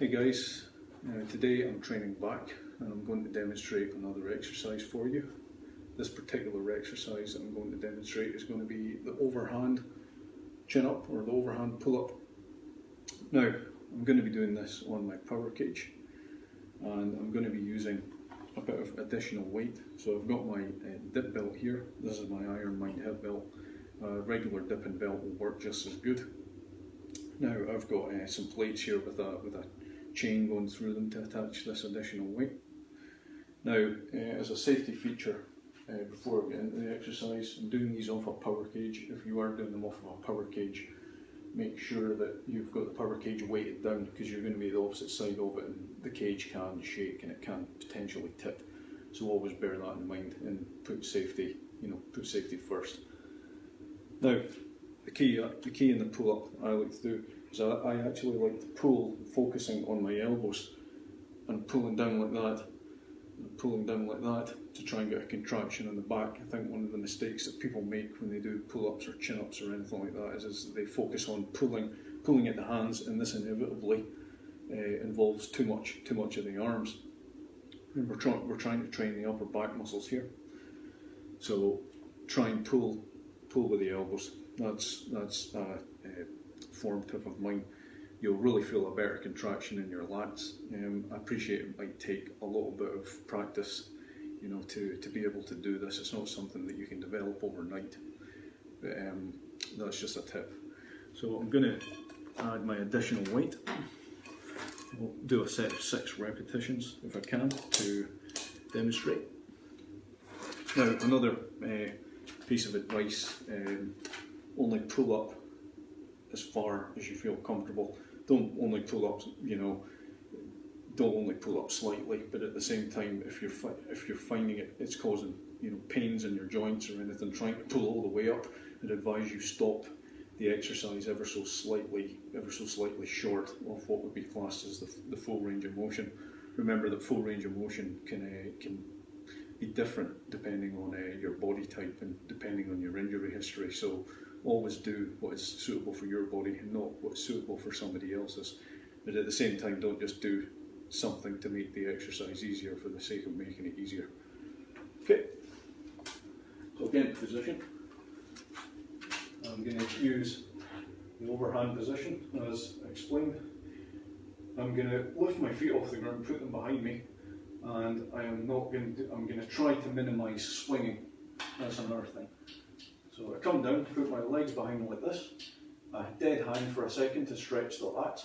Hey guys, today I'm training back and I'm going to demonstrate another exercise for you. This particular exercise that I'm going to demonstrate is going to be the overhand chin up or the overhand pull up. Now I'm going to be doing this on my power cage and I'm going to be using a bit of additional weight. So I've got my dip belt here. This is my Ironmind hip belt. Regular dipping belt will work just as good. Now I've got some plates here with a chain going through them to attach this additional weight. Now as a safety feature, before I get into the exercise, I'm doing these off a power cage. If you are doing them off of a power cage, make sure that you've got the power cage weighted down, because you're going to be the opposite side of it and the cage can shake and it can potentially tip. So always bear that in mind and put safety, put safety first. Now the key in the pull up I like to do is I actually like to pull, focusing on my elbows and pulling down like that, to try and get a contraction in the back. I think one of the mistakes that people make when they do pull-ups or chin-ups or anything like that is they focus on pulling at the hands, and this inevitably involves too much of the arms. And we're trying to train the upper back muscles here. So try and pull with the elbows. That's a form tip of mine. You'll really feel a better contraction in your lats. I appreciate it might take a little bit of practice, to be able to do this. It's not something that you can develop overnight, but that's just a tip. So I'm going to add my additional weight. I'll do a set of 6 repetitions if I can to demonstrate. Now another piece of advice, only pull up as far as you feel comfortable. Don't only pull up, don't only pull up slightly, but at the same time, if you're finding it's causing pains in your joints or anything, trying to pull all the way up, I'd advise you stop the exercise ever so slightly short of what would be classed as the full range of motion. Remember that full range of motion can be different depending on your body type and depending on your injury history. So always do what is suitable for your body and not what's suitable for somebody else's. But at the same time, don't just do something to make the exercise easier for the sake of making it easier. Okay, so again, position. I'm going to use the overhand position as explained. I'm going to lift my feet off the ground, put them behind me, and I'm going to try to minimise swinging. That's another thing. So I come down, put my legs behind me like this, a dead hang for a second to stretch the lats,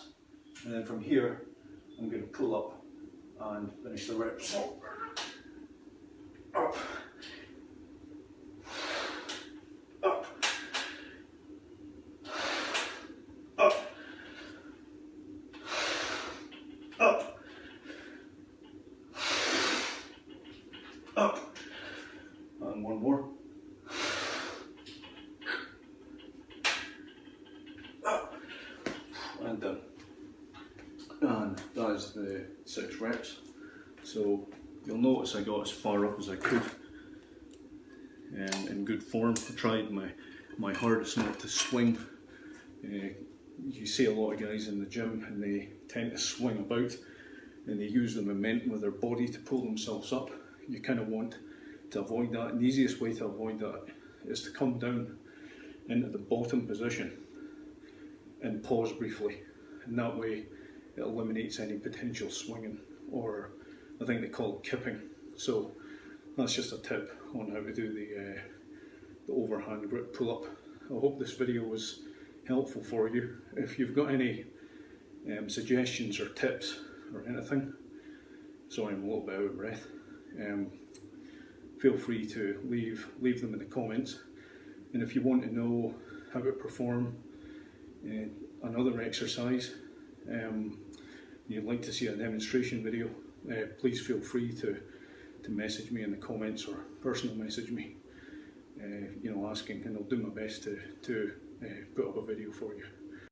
and then from here I'm going to pull up and finish the reps. Up, up, up, up, up, and one more. And done. And that is the 6 reps. So you'll notice I got as far up as I could in good form. I tried my hardest not to swing. You see a lot of guys in the gym and they tend to swing about and they use the momentum of their body to pull themselves up. You kind of want to avoid that, and the easiest way to avoid that is to come down into the bottom position and pause briefly, and that way it eliminates any potential swinging, or I think they call it kipping. So that's just a tip on how to do the overhand grip pull up. I hope this video was helpful for you. If you've got any suggestions or tips or anything, sorry I'm a little bit out of breath, feel free to leave them in the comments. And if you want to know how to perform another exercise, you'd like to see a demonstration video, please feel free to message me in the comments or personal message me, asking, and I'll do my best to put up a video for you.